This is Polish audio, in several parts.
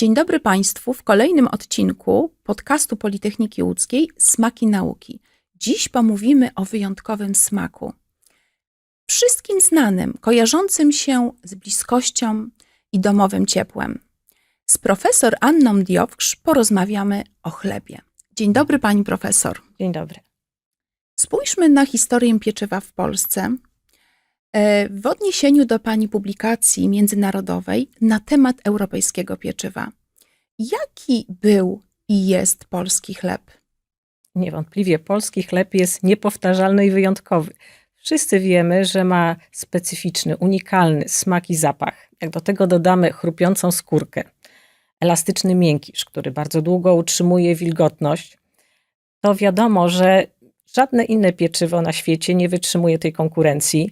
Dzień dobry Państwu w kolejnym odcinku podcastu Politechniki Łódzkiej Smaki Nauki. Dziś pomówimy o wyjątkowym smaku. Wszystkim znanym, kojarzącym się z bliskością i domowym ciepłem. Z profesor Anną Diowgrz porozmawiamy o chlebie. Dzień dobry Pani profesor. Dzień dobry. Spójrzmy na historię pieczywa w Polsce w odniesieniu do Pani publikacji międzynarodowej na temat europejskiego pieczywa. Jaki był i jest polski chleb? Niewątpliwie polski chleb jest niepowtarzalny i wyjątkowy. Wszyscy wiemy, że ma specyficzny, unikalny smak i zapach. Jak do tego dodamy chrupiącą skórkę, elastyczny miękkisz, który bardzo długo utrzymuje wilgotność, to wiadomo, że żadne inne pieczywo na świecie nie wytrzymuje tej konkurencji,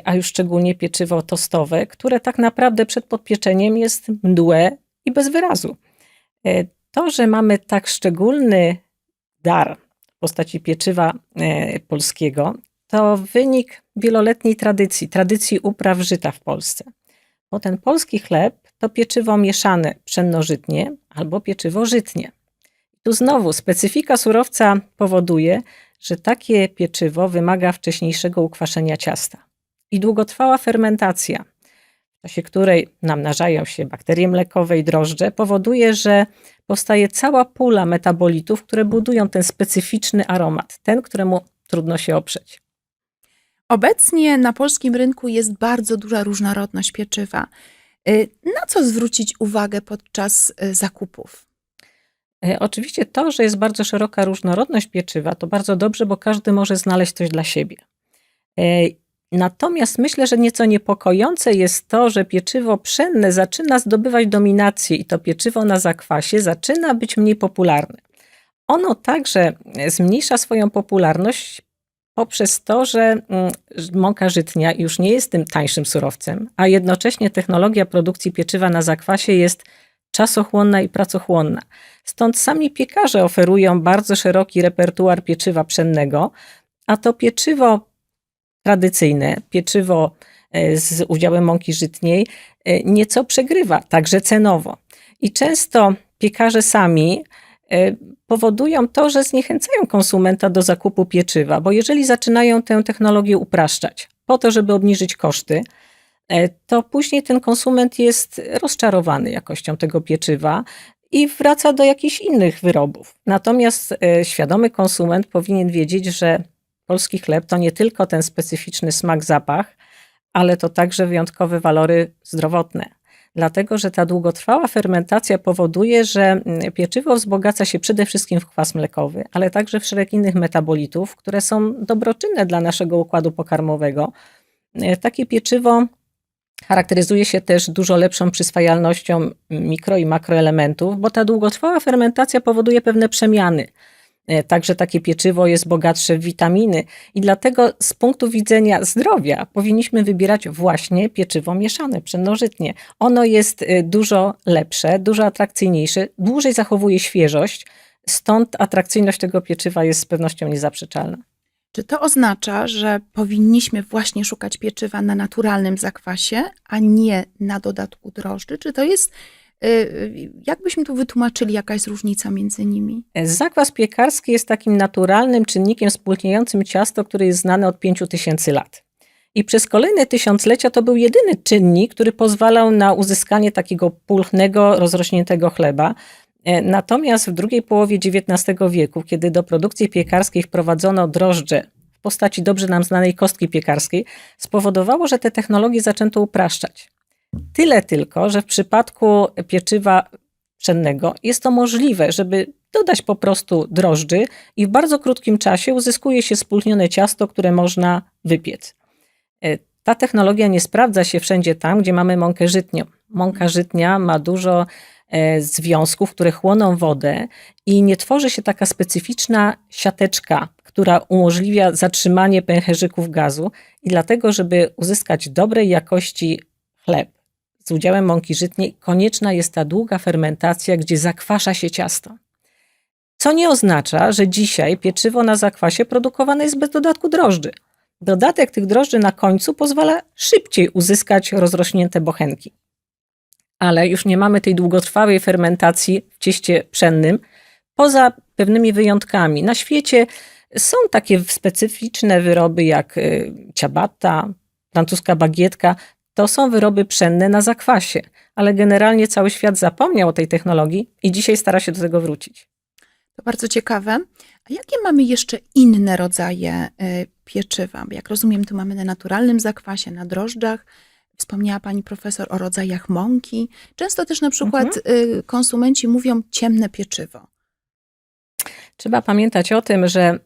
a już szczególnie pieczywo tostowe, które tak naprawdę przed podpieczeniem jest mdłe i bez wyrazu. To, że mamy tak szczególny dar w postaci pieczywa polskiego, to wynik wieloletniej tradycji upraw żyta w Polsce. Bo ten polski chleb to pieczywo mieszane pszenno-żytnie albo pieczywo żytnie. Tu znowu specyfika surowca powoduje, że takie pieczywo wymaga wcześniejszego ukwaszenia ciasta. I długotrwała fermentacja, w czasie której namnażają się bakterie mlekowe i drożdże, powoduje, że powstaje cała pula metabolitów, które budują ten specyficzny aromat, ten, któremu trudno się oprzeć. Obecnie na polskim rynku jest bardzo duża różnorodność pieczywa. Na co zwrócić uwagę podczas zakupów? Oczywiście to, że jest bardzo szeroka różnorodność pieczywa, to bardzo dobrze, bo każdy może znaleźć coś dla siebie. Natomiast myślę, że nieco niepokojące jest to, że pieczywo pszenne zaczyna zdobywać dominację i to pieczywo na zakwasie zaczyna być mniej popularne. Ono także zmniejsza swoją popularność poprzez to, że mąka żytnia już nie jest tym tańszym surowcem, a jednocześnie technologia produkcji pieczywa na zakwasie jest czasochłonna i pracochłonna. Stąd sami piekarze oferują bardzo szeroki repertuar pieczywa pszennego, a to pieczywo tradycyjne, pieczywo z udziałem mąki żytniej nieco przegrywa, także cenowo. I często piekarze sami powodują to, że zniechęcają konsumenta do zakupu pieczywa, bo jeżeli zaczynają tę technologię upraszczać po to, żeby obniżyć koszty, to później ten konsument jest rozczarowany jakością tego pieczywa i wraca do jakichś innych wyrobów. Natomiast świadomy konsument powinien wiedzieć, że polski chleb to nie tylko ten specyficzny smak, zapach, ale to także wyjątkowe walory zdrowotne. Dlatego, że ta długotrwała fermentacja powoduje, że pieczywo wzbogaca się przede wszystkim w kwas mlekowy, ale także w szereg innych metabolitów, które są dobroczynne dla naszego układu pokarmowego. Takie pieczywo charakteryzuje się też dużo lepszą przyswajalnością mikro- i makroelementów, bo ta długotrwała fermentacja powoduje pewne przemiany. Także takie pieczywo jest bogatsze w witaminy i dlatego z punktu widzenia zdrowia powinniśmy wybierać właśnie pieczywo mieszane, pszenno-żytnie. Ono jest dużo lepsze, dużo atrakcyjniejsze, dłużej zachowuje świeżość, stąd atrakcyjność tego pieczywa jest z pewnością niezaprzeczalna. Czy to oznacza, że powinniśmy właśnie szukać pieczywa na naturalnym zakwasie, a nie na dodatku drożdży? Czy to jest, jakbyśmy tu wytłumaczyli, jaka jest różnica między nimi? Zakwas piekarski jest takim naturalnym czynnikiem spulchniającym ciasto, który jest znany od 5000 lat. I przez kolejne tysiąclecia to był jedyny czynnik, który pozwalał na uzyskanie takiego pulchnego, rozrośniętego chleba. Natomiast w drugiej połowie XIX wieku, kiedy do produkcji piekarskiej wprowadzono drożdże w postaci dobrze nam znanej kostki piekarskiej, spowodowało, że te technologie zaczęto upraszczać. Tyle tylko, że w przypadku pieczywa pszennego jest to możliwe, żeby dodać po prostu drożdży i w bardzo krótkim czasie uzyskuje się spulchnione ciasto, które można wypiec. Ta technologia nie sprawdza się wszędzie tam, gdzie mamy mąkę żytnią. Mąka żytnia ma dużo związków, które chłoną wodę i nie tworzy się taka specyficzna siateczka, która umożliwia zatrzymanie pęcherzyków gazu i dlatego, żeby uzyskać dobrej jakości chleb z udziałem mąki żytniej, konieczna jest ta długa fermentacja, gdzie zakwasza się ciasto. Co nie oznacza, że dzisiaj pieczywo na zakwasie produkowane jest bez dodatku drożdży. Dodatek tych drożdży na końcu pozwala szybciej uzyskać rozrośnięte bochenki. ale już nie mamy tej długotrwałej fermentacji w cieście pszennym, poza pewnymi wyjątkami. Na świecie są takie specyficzne wyroby jak ciabatta, francuska bagietka. To są wyroby pszenne na zakwasie, ale generalnie cały świat zapomniał o tej technologii i dzisiaj stara się do tego wrócić. To bardzo ciekawe. A jakie mamy jeszcze inne rodzaje pieczywa? Jak rozumiem, tu mamy na naturalnym zakwasie, na drożdżach. Wspomniała pani profesor o rodzajach mąki. Często też na przykład konsumenci mówią ciemne pieczywo. Trzeba pamiętać o tym, że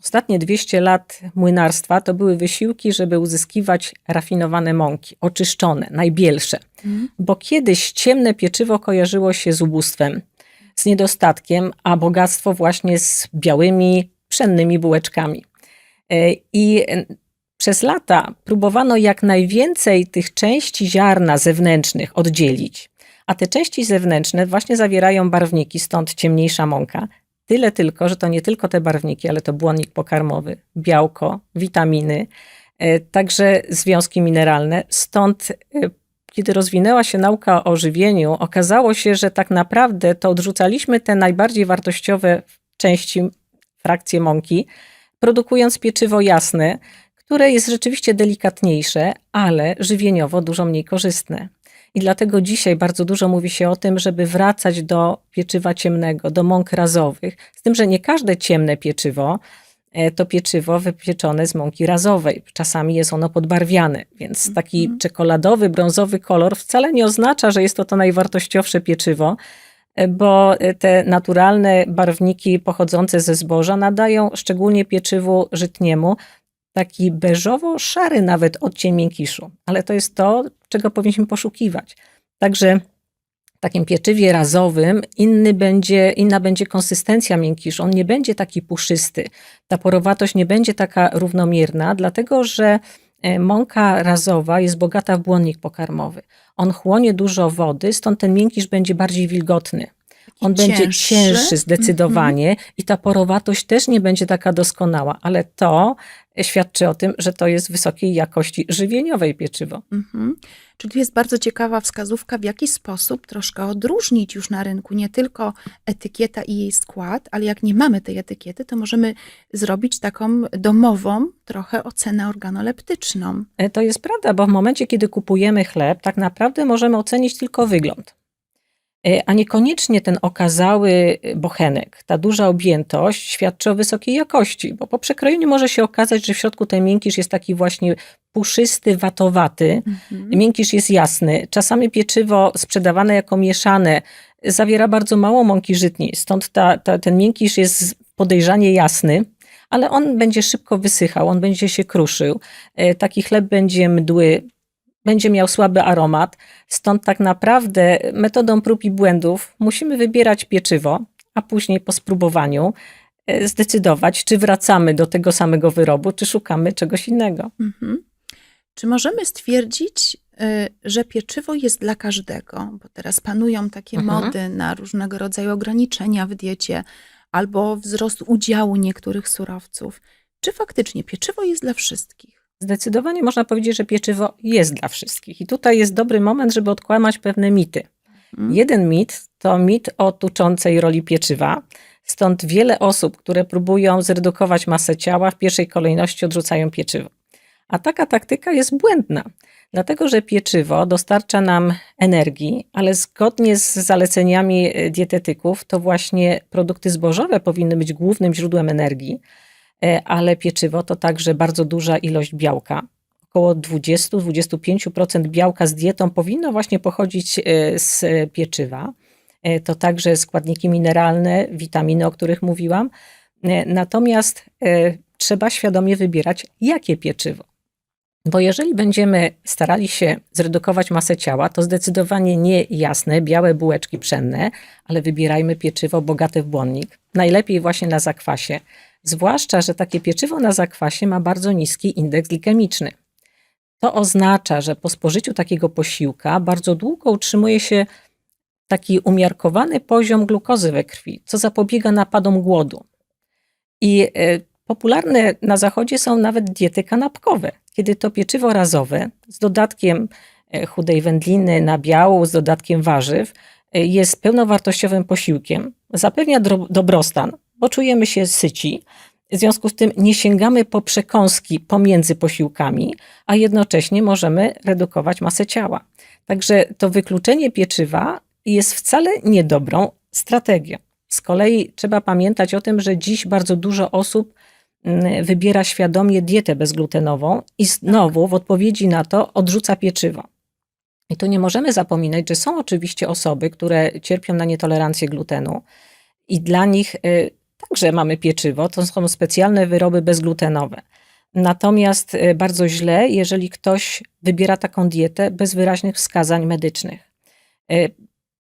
ostatnie 200 lat młynarstwa to były wysiłki, żeby uzyskiwać rafinowane mąki, oczyszczone, najbielsze. Bo kiedyś ciemne pieczywo kojarzyło się z ubóstwem, z niedostatkiem, a bogactwo właśnie z białymi, pszennymi bułeczkami. I przez lata próbowano jak najwięcej tych części ziarna zewnętrznych oddzielić. A te części zewnętrzne właśnie zawierają barwniki, stąd ciemniejsza mąka. Tyle tylko, że to nie tylko te barwniki, ale to błonnik pokarmowy, białko, witaminy, także związki mineralne. Stąd, kiedy rozwinęła się nauka o żywieniu, okazało się, że tak naprawdę to odrzucaliśmy te najbardziej wartościowe części, frakcje mąki, produkując pieczywo jasne, które jest rzeczywiście delikatniejsze, ale żywieniowo dużo mniej korzystne. I dlatego dzisiaj bardzo dużo mówi się o tym, żeby wracać do pieczywa ciemnego, do mąk razowych. Z tym, że nie każde ciemne pieczywo to pieczywo wypieczone z mąki razowej. Czasami jest ono podbarwiane, więc taki czekoladowy, brązowy kolor wcale nie oznacza, że jest to najwartościowsze pieczywo, bo te naturalne barwniki pochodzące ze zboża nadają szczególnie pieczywu żytniemu taki beżowo-szary nawet odcień miękiszu. Ale to jest to, czego powinniśmy poszukiwać. Także w takim pieczywie razowym inna będzie konsystencja miękiszu. On nie będzie taki puszysty. Ta porowatość nie będzie taka równomierna, dlatego że mąka razowa jest bogata w błonnik pokarmowy. On chłonie dużo wody, stąd ten miękisz będzie bardziej wilgotny. On będzie cięższy zdecydowanie i ta porowatość też nie będzie taka doskonała, ale to świadczy o tym, że to jest wysokiej jakości żywieniowej pieczywo. Czyli tu jest bardzo ciekawa wskazówka, w jaki sposób troszkę odróżnić już na rynku nie tylko etykieta i jej skład, ale jak nie mamy tej etykiety, to możemy zrobić taką domową trochę ocenę organoleptyczną. To jest prawda, bo w momencie, kiedy kupujemy chleb, tak naprawdę możemy ocenić tylko wygląd. A niekoniecznie ten okazały bochenek, ta duża objętość świadczy o wysokiej jakości, bo po przekrojeniu może się okazać, że w środku ten miękisz jest taki właśnie puszysty, watowaty. Miękisz jest jasny. Czasami pieczywo sprzedawane jako mieszane zawiera bardzo mało mąki żytniej, stąd ten miękisz jest podejrzanie jasny, ale on będzie szybko wysychał, on będzie się kruszył. Taki chleb będzie mdły, będzie miał słaby aromat, stąd tak naprawdę metodą prób i błędów musimy wybierać pieczywo, a później po spróbowaniu zdecydować, czy wracamy do tego samego wyrobu, czy szukamy czegoś innego. Czy możemy stwierdzić, że pieczywo jest dla każdego? Bo teraz panują takie mody na różnego rodzaju ograniczenia w diecie albo wzrost udziału niektórych surowców. Czy faktycznie pieczywo jest dla wszystkich? Zdecydowanie można powiedzieć, że pieczywo jest dla wszystkich. I tutaj jest dobry moment, żeby odkłamać pewne mity. Jeden mit to mit o tuczącej roli pieczywa. Stąd wiele osób, które próbują zredukować masę ciała, w pierwszej kolejności odrzucają pieczywo. A taka taktyka jest błędna, dlatego że pieczywo dostarcza nam energii, ale zgodnie z zaleceniami dietetyków to właśnie produkty zbożowe powinny być głównym źródłem energii, ale pieczywo to także bardzo duża ilość białka. Około 20-25% białka z dietą powinno właśnie pochodzić z pieczywa. To także składniki mineralne, witaminy, o których mówiłam. Natomiast trzeba świadomie wybierać, jakie pieczywo. Bo jeżeli będziemy starali się zredukować masę ciała, to zdecydowanie nie jasne, białe bułeczki pszenne, ale wybierajmy pieczywo bogate w błonnik. Najlepiej właśnie na zakwasie. Zwłaszcza, że takie pieczywo na zakwasie ma bardzo niski indeks glikemiczny. To oznacza, że po spożyciu takiego posiłka bardzo długo utrzymuje się taki umiarkowany poziom glukozy we krwi, co zapobiega napadom głodu. I popularne na zachodzie są nawet diety kanapkowe, kiedy to pieczywo razowe z dodatkiem chudej wędliny, nabiału z dodatkiem warzyw, jest pełnowartościowym posiłkiem, zapewnia dobrostan, bo czujemy się syci. W związku z tym nie sięgamy po przekąski pomiędzy posiłkami, a jednocześnie możemy redukować masę ciała. Także to wykluczenie pieczywa jest wcale niedobrą strategią. Z kolei trzeba pamiętać o tym, że dziś bardzo dużo osób wybiera świadomie dietę bezglutenową i znowu w odpowiedzi na to odrzuca pieczywo. I tu nie możemy zapominać, że są oczywiście osoby, które cierpią na nietolerancję glutenu i dla nich także mamy pieczywo, to są specjalne wyroby bezglutenowe. Natomiast bardzo źle, jeżeli ktoś wybiera taką dietę bez wyraźnych wskazań medycznych.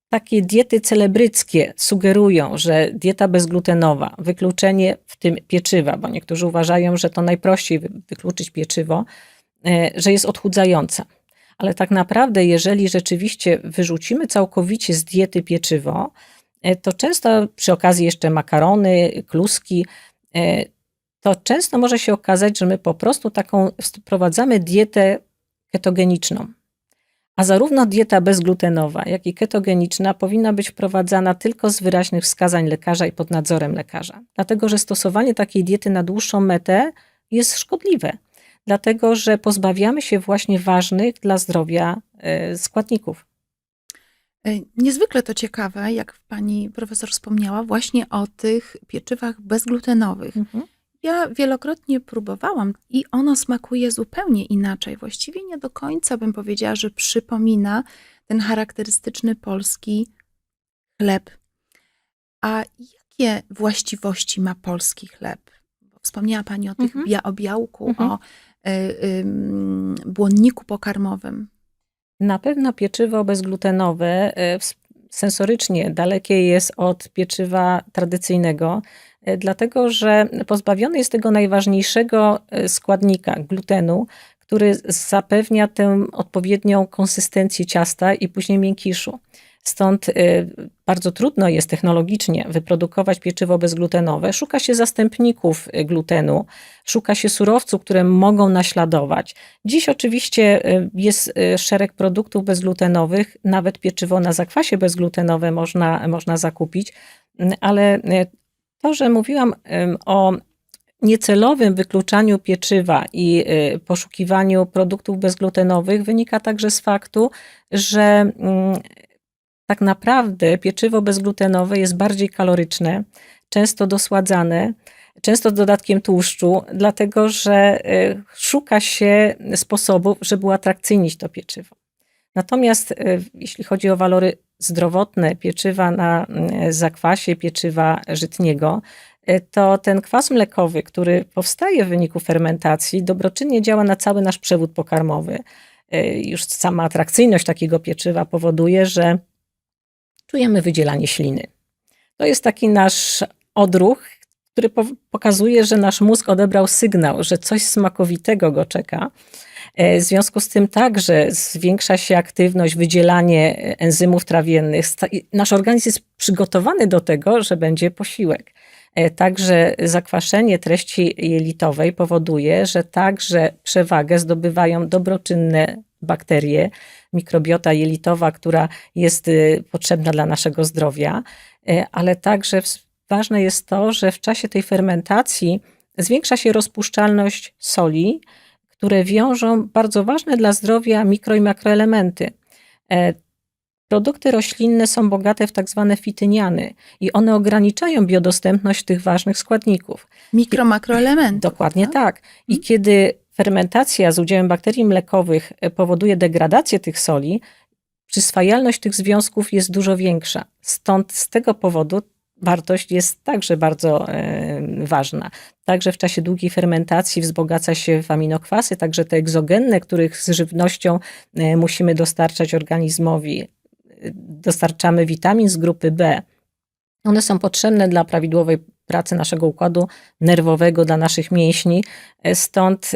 Takie diety celebryckie sugerują, że dieta bezglutenowa, wykluczenie w tym pieczywa, bo niektórzy uważają, że to najprościej wykluczyć pieczywo, że jest odchudzająca. Ale tak naprawdę, jeżeli rzeczywiście wyrzucimy całkowicie z diety pieczywo, to często przy okazji jeszcze makarony, kluski, to często może się okazać, że my po prostu taką wprowadzamy dietę ketogeniczną. A zarówno dieta bezglutenowa, jak i ketogeniczna powinna być wprowadzana tylko z wyraźnych wskazań lekarza i pod nadzorem lekarza. Dlatego, że stosowanie takiej diety na dłuższą metę jest szkodliwe. Dlatego, że pozbawiamy się właśnie ważnych dla zdrowia składników. Niezwykle to ciekawe, jak pani profesor wspomniała, właśnie o tych pieczywach bezglutenowych. Ja wielokrotnie próbowałam i ono smakuje zupełnie inaczej. Właściwie nie do końca bym powiedziała, że przypomina ten charakterystyczny polski chleb. A jakie właściwości ma polski chleb? Wspomniała pani o tych o białku, o błonniku pokarmowym. Na pewno pieczywo bezglutenowe sensorycznie dalekie jest od pieczywa tradycyjnego, dlatego że pozbawiony jest tego najważniejszego składnika, glutenu, który zapewnia tę odpowiednią konsystencję ciasta i później miękiszu. Stąd bardzo trudno jest technologicznie wyprodukować pieczywo bezglutenowe. Szuka się zastępników glutenu, szuka się surowców, które mogą naśladować. Dziś oczywiście jest szereg produktów bezglutenowych, nawet pieczywo na zakwasie bezglutenowe można zakupić, ale to, że mówiłam o niecelowym wykluczaniu pieczywa i poszukiwaniu produktów bezglutenowych wynika także z faktu, że tak naprawdę pieczywo bezglutenowe jest bardziej kaloryczne, często dosładzane, często z dodatkiem tłuszczu, dlatego że szuka się sposobów, żeby uatrakcyjnić to pieczywo. Natomiast jeśli chodzi o walory zdrowotne pieczywa na zakwasie, pieczywa żytniego, to ten kwas mlekowy, który powstaje w wyniku fermentacji, dobroczynnie działa na cały nasz przewód pokarmowy. Już sama atrakcyjność takiego pieczywa powoduje, że czujemy wydzielanie śliny. To jest taki nasz odruch, który pokazuje, że nasz mózg odebrał sygnał, że coś smakowitego go czeka. W związku z tym także zwiększa się aktywność, wydzielanie enzymów trawiennych. Nasz organizm jest przygotowany do tego, że będzie posiłek. Także zakwaszenie treści jelitowej powoduje, że także przewagę zdobywają dobroczynne bakterie, mikrobiota jelitowa, która jest potrzebna dla naszego zdrowia, ale także ważne jest to, że w czasie tej fermentacji zwiększa się rozpuszczalność soli, które wiążą bardzo ważne dla zdrowia mikro i makroelementy. Produkty roślinne są bogate w tak zwane fityniany i one ograniczają biodostępność tych ważnych składników. Mikro-makroelementów. Dokładnie tak. I kiedy fermentacja z udziałem bakterii mlekowych powoduje degradację tych soli, przyswajalność tych związków jest dużo większa. Stąd z tego powodu wartość jest także bardzo ważna. Także w czasie długiej fermentacji wzbogaca się w aminokwasy, także te egzogenne, których z żywnością musimy dostarczać organizmowi. Dostarczamy witamin z grupy B. One są potrzebne dla prawidłowej pracy naszego układu nerwowego, dla naszych mięśni. Stąd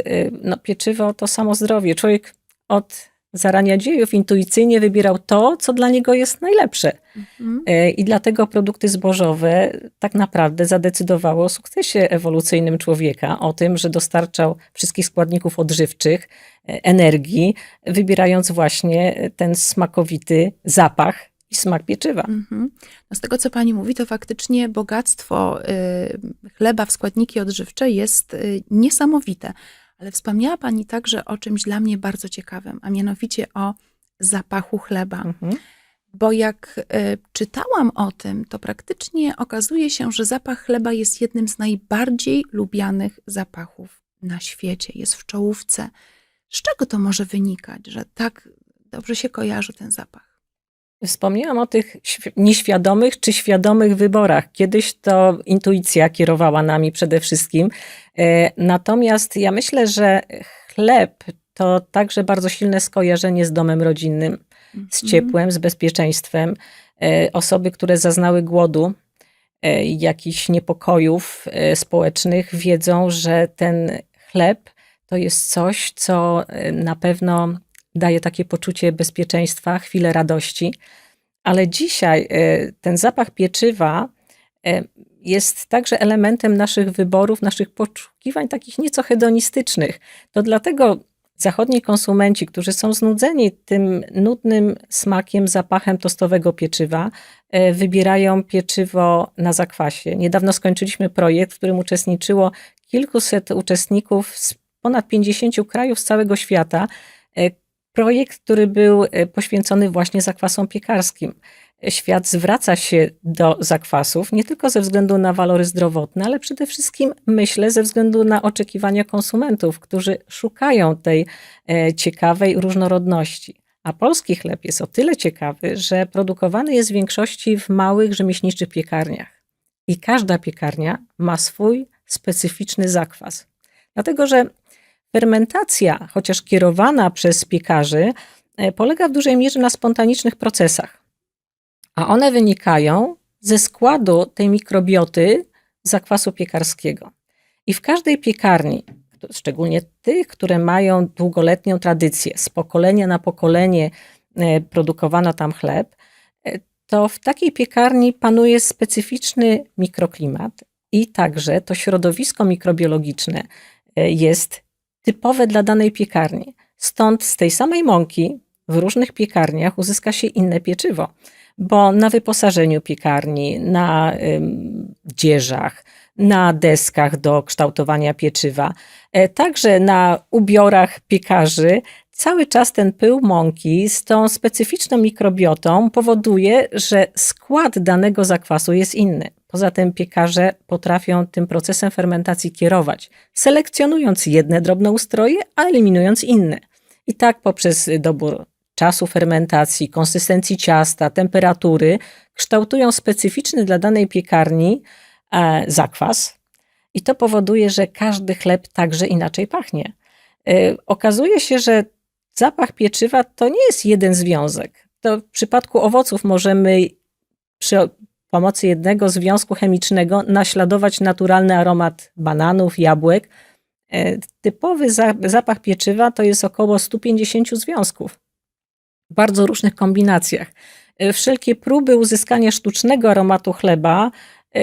pieczywo to samo zdrowie. Człowiek od zarania dziejów intuicyjnie wybierał to, co dla niego jest najlepsze. Mhm. I dlatego produkty zbożowe tak naprawdę zadecydowały o sukcesie ewolucyjnym człowieka, o tym, że dostarczał wszystkich składników odżywczych, energii, wybierając właśnie ten smakowity zapach i smak pieczywa. Mhm. No z tego, co pani mówi, to faktycznie bogactwo chleba w składniki odżywcze jest niesamowite. Ale wspomniała pani także o czymś dla mnie bardzo ciekawym, a mianowicie o zapachu chleba. Mhm. Bo jak czytałam o tym, to praktycznie okazuje się, że zapach chleba jest jednym z najbardziej lubianych zapachów na świecie. Jest w czołówce. Z czego to może wynikać, że tak dobrze się kojarzy ten zapach? Wspomniałam o tych nieświadomych czy świadomych wyborach. Kiedyś to intuicja kierowała nami przede wszystkim. Natomiast ja myślę, że chleb to także bardzo silne skojarzenie z domem rodzinnym, z ciepłem, z bezpieczeństwem. Osoby, które zaznały głodu, jakichś niepokojów społecznych, wiedzą, że ten chleb to jest coś, co na pewno daje takie poczucie bezpieczeństwa, chwilę radości. Ale dzisiaj ten zapach pieczywa jest także elementem naszych wyborów, naszych poszukiwań takich nieco hedonistycznych. To dlatego zachodni konsumenci, którzy są znudzeni tym nudnym smakiem, zapachem tostowego pieczywa, wybierają pieczywo na zakwasie. Niedawno skończyliśmy projekt, w którym uczestniczyło kilkuset uczestników z ponad 50 krajów z całego świata. Projekt, który był poświęcony właśnie zakwasom piekarskim. Świat zwraca się do zakwasów nie tylko ze względu na walory zdrowotne, ale przede wszystkim, myślę, ze względu na oczekiwania konsumentów, którzy szukają tej ciekawej różnorodności. A polski chleb jest o tyle ciekawy, że produkowany jest w większości w małych rzemieślniczych piekarniach. I każda piekarnia ma swój specyficzny zakwas. Dlatego, że fermentacja, chociaż kierowana przez piekarzy, polega w dużej mierze na spontanicznych procesach, a one wynikają ze składu tej mikrobioty zakwasu piekarskiego. I w każdej piekarni, szczególnie tych, które mają długoletnią tradycję, z pokolenia na pokolenie produkowano tam chleb, to w takiej piekarni panuje specyficzny mikroklimat i także to środowisko mikrobiologiczne jest typowe dla danej piekarni. Stąd z tej samej mąki w różnych piekarniach uzyska się inne pieczywo, bo na wyposażeniu piekarni, na dzieżach, na deskach do kształtowania pieczywa, także na ubiorach piekarzy, cały czas ten pył mąki z tą specyficzną mikrobiotą powoduje, że skład danego zakwasu jest inny. Poza tym piekarze potrafią tym procesem fermentacji kierować, selekcjonując jedne drobnoustroje, a eliminując inne. I tak poprzez dobór czasu fermentacji, konsystencji ciasta, temperatury kształtują specyficzny dla danej piekarni zakwas. I to powoduje, że każdy chleb także inaczej pachnie. Okazuje się, że zapach pieczywa to nie jest jeden związek. To w przypadku owoców możemy przy pomocy jednego związku chemicznego naśladować naturalny aromat bananów, jabłek. Typowy zapach pieczywa to jest około 150 związków w bardzo różnych kombinacjach. Wszelkie próby uzyskania sztucznego aromatu chleba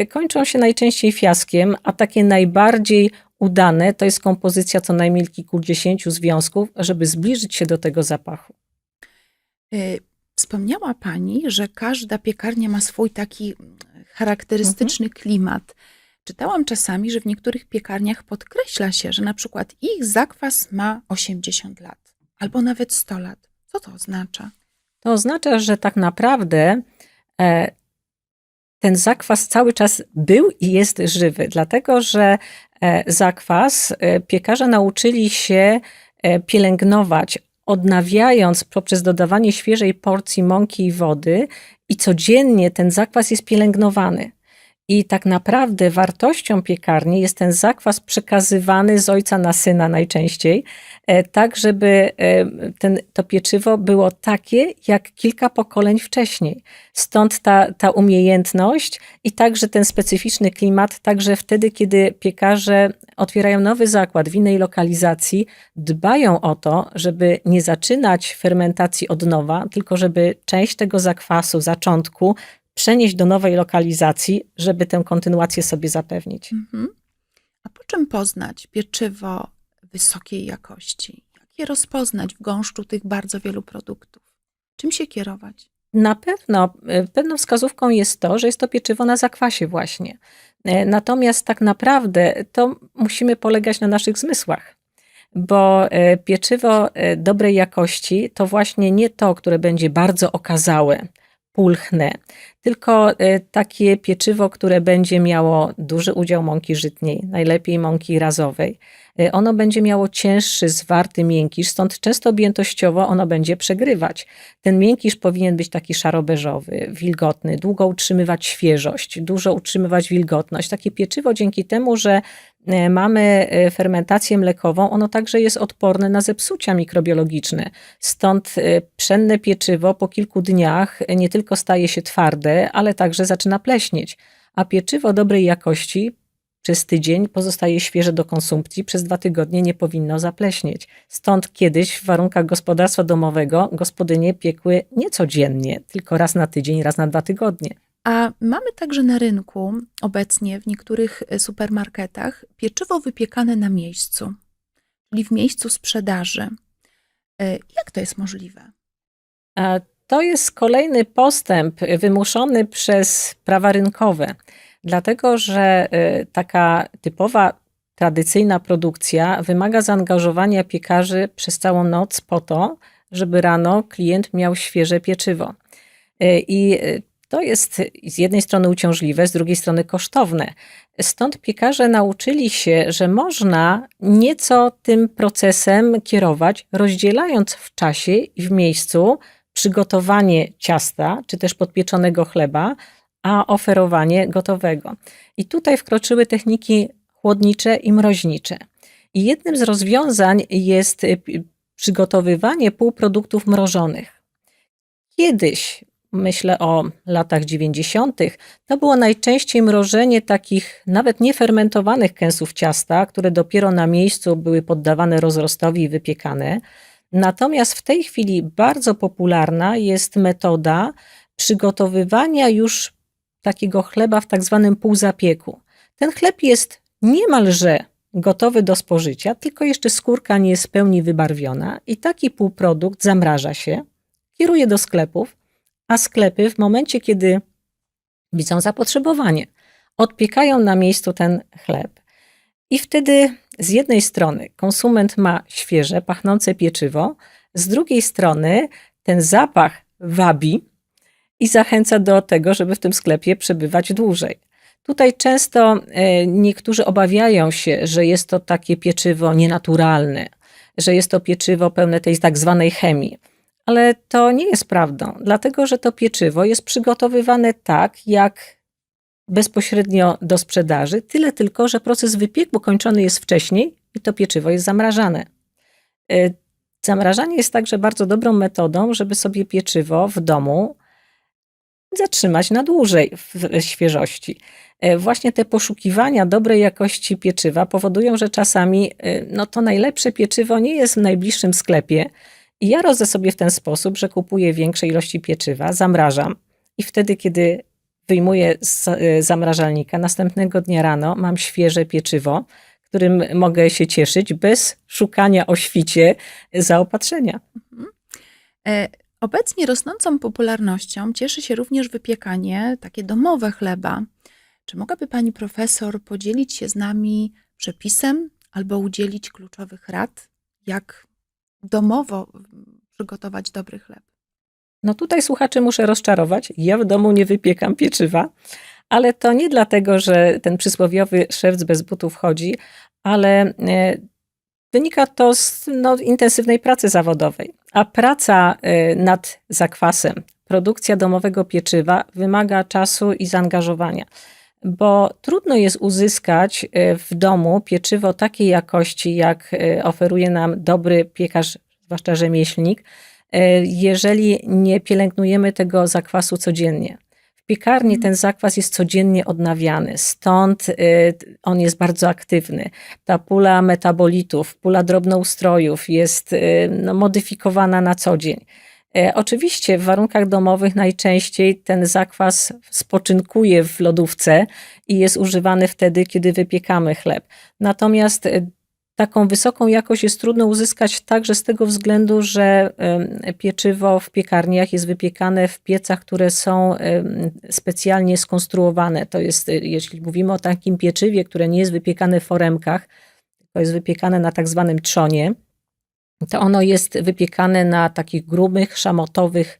kończą się najczęściej fiaskiem, a takie najbardziej udane to jest kompozycja co najmniej kilkudziesięciu związków, żeby zbliżyć się do tego zapachu. Wspomniała pani, że każda piekarnia ma swój taki charakterystyczny klimat. Czytałam czasami, że w niektórych piekarniach podkreśla się, że na przykład ich zakwas ma 80 lat albo nawet 100 lat. Co to oznacza? To oznacza, że tak naprawdę ten zakwas cały czas był i jest żywy, dlatego że zakwas piekarze nauczyli się pielęgnować, odnawiając poprzez dodawanie świeżej porcji mąki i wody i codziennie ten zakwas jest pielęgnowany. I tak naprawdę wartością piekarni jest ten zakwas przekazywany z ojca na syna najczęściej, tak żeby to pieczywo było takie jak kilka pokoleń wcześniej. Stąd ta umiejętność i także ten specyficzny klimat, także wtedy, kiedy piekarze otwierają nowy zakład w innej lokalizacji, dbają o to, żeby nie zaczynać fermentacji od nowa, tylko żeby część tego zakwasu, zaczątku przenieść do nowej lokalizacji, żeby tę kontynuację sobie zapewnić. A po czym poznać pieczywo wysokiej jakości? Jak je rozpoznać w gąszczu tych bardzo wielu produktów? Czym się kierować? Na pewno pewną wskazówką jest to, że jest to pieczywo na zakwasie właśnie. Natomiast tak naprawdę to musimy polegać na naszych zmysłach, bo pieczywo dobrej jakości to właśnie nie to, które będzie bardzo okazałe, pulchne, tylko takie pieczywo, które będzie miało duży udział mąki żytniej, najlepiej mąki razowej. Ono będzie miało cięższy, zwarty miękisz, stąd często objętościowo ono będzie przegrywać. Ten miękisz powinien być taki szarobeżowy, wilgotny, długo utrzymywać świeżość, dużo utrzymywać wilgotność. Takie pieczywo dzięki temu, że mamy fermentację mlekową, ono także jest odporne na zepsucia mikrobiologiczne. Stąd pszenne pieczywo po kilku dniach nie tylko staje się twarde, ale także zaczyna pleśnieć. A pieczywo dobrej jakości przez tydzień pozostaje świeże do konsumpcji, przez 2 tygodnie nie powinno zapleśnieć. Stąd kiedyś w warunkach gospodarstwa domowego gospodynie piekły nie codziennie, tylko raz na tydzień, raz na 2 tygodnie. A mamy także na rynku obecnie w niektórych supermarketach pieczywo wypiekane na miejscu, czyli w miejscu sprzedaży. Jak to jest możliwe? To jest kolejny postęp wymuszony przez prawa rynkowe, dlatego że taka typowa, tradycyjna produkcja wymaga zaangażowania piekarzy przez całą noc po to, żeby rano klient miał świeże pieczywo. I to jest z jednej strony uciążliwe, z drugiej strony kosztowne. Stąd piekarze nauczyli się, że można nieco tym procesem kierować, rozdzielając w czasie i w miejscu przygotowanie ciasta, czy też podpieczonego chleba, a oferowanie gotowego. I tutaj wkroczyły techniki chłodnicze i mroźnicze. I jednym z rozwiązań jest przygotowywanie półproduktów mrożonych. Kiedyś, myślę o latach 90., to było najczęściej mrożenie takich nawet niefermentowanych kęsów ciasta, które dopiero na miejscu były poddawane rozrostowi i wypiekane. Natomiast w tej chwili bardzo popularna jest metoda przygotowywania już takiego chleba w tak zwanym półzapieku. Ten chleb jest niemalże gotowy do spożycia, tylko jeszcze skórka nie jest w pełni wybarwiona i taki półprodukt zamraża się, kieruje do sklepów, a sklepy w momencie, kiedy widzą zapotrzebowanie, odpiekają na miejscu ten chleb. I wtedy z jednej strony konsument ma świeże, pachnące pieczywo, z drugiej strony ten zapach wabi i zachęca do tego, żeby w tym sklepie przebywać dłużej. Tutaj często niektórzy obawiają się, że jest to takie pieczywo nienaturalne, że jest to pieczywo pełne tej tak zwanej chemii. Ale to nie jest prawdą, dlatego że to pieczywo jest przygotowywane tak, jak bezpośrednio do sprzedaży, tyle tylko, że proces wypieku kończony jest wcześniej i to pieczywo jest zamrażane. Zamrażanie jest także bardzo dobrą metodą, żeby sobie pieczywo w domu zatrzymać na dłużej w świeżości. Właśnie te poszukiwania dobrej jakości pieczywa powodują, że czasami to najlepsze pieczywo nie jest w najbliższym sklepie i ja rodzę sobie w ten sposób, że kupuję większe ilości pieczywa, zamrażam i wtedy, kiedy wyjmuję z zamrażalnika, następnego dnia rano mam świeże pieczywo, którym mogę się cieszyć bez szukania o świcie zaopatrzenia. Obecnie rosnącą popularnością cieszy się również wypiekanie takie domowe chleba. Czy mogłaby pani profesor podzielić się z nami przepisem albo udzielić kluczowych rad, jak domowo przygotować dobry chleb? No tutaj słuchaczy muszę rozczarować. Ja w domu nie wypiekam pieczywa, ale to nie dlatego, że ten przysłowiowy szewc bez butów chodzi, ale wynika to z intensywnej pracy zawodowej. A praca nad zakwasem, produkcja domowego pieczywa wymaga czasu i zaangażowania. bo trudno jest uzyskać w domu pieczywo takiej jakości, jak oferuje nam dobry piekarz, zwłaszcza rzemieślnik, jeżeli nie pielęgnujemy tego zakwasu codziennie. W piekarni ten zakwas jest codziennie odnawiany, stąd on jest bardzo aktywny. Ta pula metabolitów, pula drobnoustrojów jest modyfikowana na co dzień. Oczywiście w warunkach domowych najczęściej ten zakwas spoczynkuje w lodówce i jest używany wtedy, kiedy wypiekamy chleb. Natomiast taką wysoką jakość jest trudno uzyskać także z tego względu, że pieczywo w piekarniach jest wypiekane w piecach, które są specjalnie skonstruowane. To jest, jeśli mówimy o takim pieczywie, które nie jest wypiekane w foremkach, tylko jest wypiekane na tak zwanym trzonie, to ono jest wypiekane na takich grubych, szamotowych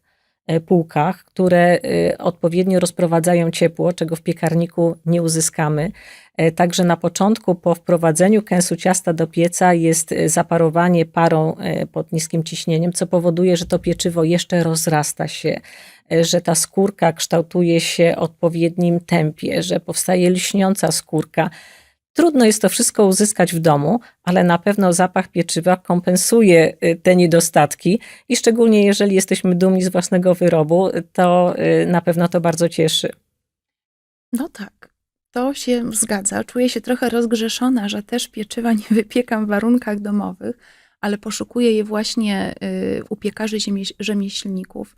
półkach, które odpowiednio rozprowadzają ciepło, czego w piekarniku nie uzyskamy. Także na początku, po wprowadzeniu kęsu ciasta do pieca, jest zaparowanie parą pod niskim ciśnieniem, co powoduje, że to pieczywo jeszcze rozrasta się, że ta skórka kształtuje się w odpowiednim tempie, że powstaje lśniąca skórka. Trudno jest to wszystko uzyskać w domu, ale na pewno zapach pieczywa kompensuje te niedostatki i szczególnie jeżeli jesteśmy dumni z własnego wyrobu, to na pewno to bardzo cieszy. No tak, to się zgadza. Czuję się trochę rozgrzeszona, że też pieczywa nie wypiekam w warunkach domowych, ale poszukuję je właśnie u piekarzy rzemieślników.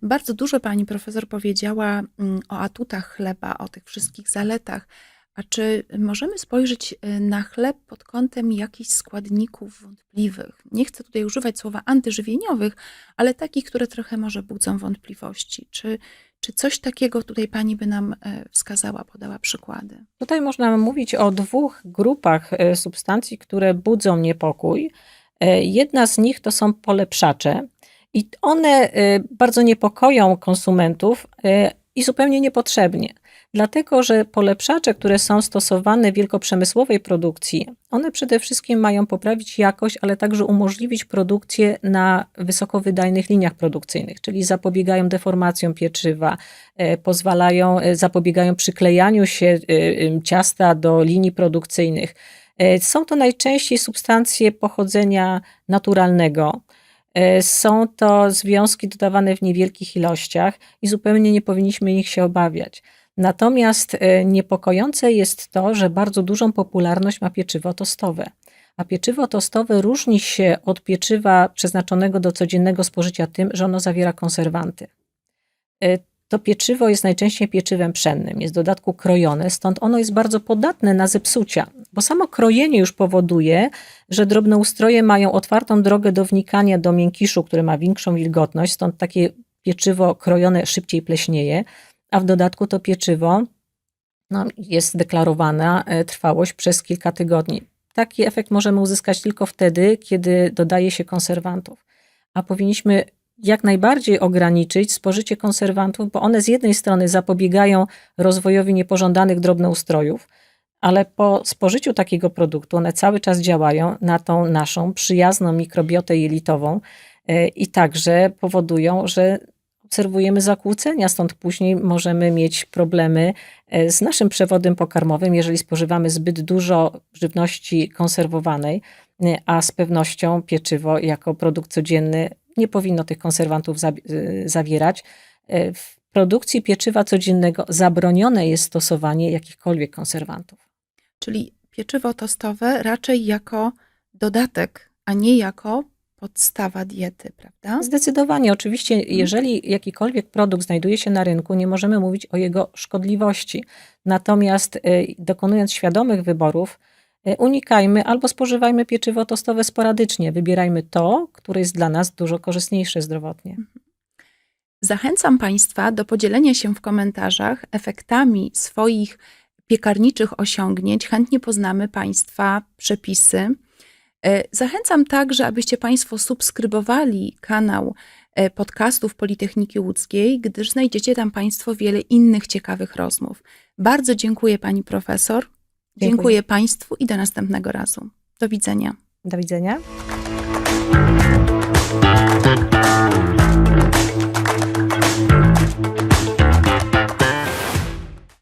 Bardzo dużo pani profesor powiedziała o atutach chleba, o tych wszystkich zaletach. A czy możemy spojrzeć na chleb pod kątem jakichś składników wątpliwych? Nie chcę tutaj używać słowa antyżywieniowych, ale takich, które trochę może budzą wątpliwości. Czy coś takiego tutaj pani by nam wskazała, podała przykłady? Tutaj można mówić o dwóch grupach substancji, które budzą niepokój. Jedna z nich to są polepszacze i one bardzo niepokoją konsumentów i zupełnie niepotrzebnie. Dlatego, że polepszacze, które są stosowane w wielkoprzemysłowej produkcji, one przede wszystkim mają poprawić jakość, ale także umożliwić produkcję na wysokowydajnych liniach produkcyjnych, czyli zapobiegają deformacjom pieczywa, zapobiegają przyklejaniu się ciasta do linii produkcyjnych. Są to najczęściej substancje pochodzenia naturalnego. Są to związki dodawane w niewielkich ilościach i zupełnie nie powinniśmy ich się obawiać. Natomiast niepokojące jest to, że bardzo dużą popularność ma pieczywo tostowe. A pieczywo tostowe różni się od pieczywa przeznaczonego do codziennego spożycia tym, że ono zawiera konserwanty. To pieczywo jest najczęściej pieczywem pszennym, jest w dodatku krojone, stąd ono jest bardzo podatne na zepsucia, bo samo krojenie już powoduje, że drobnoustroje mają otwartą drogę do wnikania do miękiszu, który ma większą wilgotność, stąd takie pieczywo krojone szybciej pleśnieje, a w dodatku to pieczywo jest deklarowana trwałość przez kilka tygodni. Taki efekt możemy uzyskać tylko wtedy, kiedy dodaje się konserwantów, a powinniśmy jak najbardziej ograniczyć spożycie konserwantów, bo one z jednej strony zapobiegają rozwojowi niepożądanych drobnoustrojów, ale po spożyciu takiego produktu one cały czas działają na tą naszą przyjazną mikrobiotę jelitową i także powodują, że obserwujemy zakłócenia, stąd później możemy mieć problemy z naszym przewodem pokarmowym, jeżeli spożywamy zbyt dużo żywności konserwowanej, a z pewnością pieczywo jako produkt codzienny nie powinno tych konserwantów zawierać. W produkcji pieczywa codziennego zabronione jest stosowanie jakichkolwiek konserwantów. Czyli pieczywo tostowe raczej jako dodatek, a nie jako podstawa diety, prawda? Zdecydowanie. Oczywiście, jeżeli jakikolwiek produkt znajduje się na rynku, nie możemy mówić o jego szkodliwości. Natomiast dokonując świadomych wyborów, unikajmy albo spożywajmy pieczywo tostowe sporadycznie. Wybierajmy to, które jest dla nas dużo korzystniejsze zdrowotnie. Zachęcam Państwa do podzielenia się w komentarzach efektami swoich piekarniczych osiągnięć. Chętnie poznamy Państwa przepisy. Zachęcam także, abyście Państwo subskrybowali kanał podcastów Politechniki Łódzkiej, gdyż znajdziecie tam Państwo wiele innych ciekawych rozmów. Bardzo dziękuję Pani Profesor. Dziękuję Państwu i do następnego razu. Do widzenia. Do widzenia.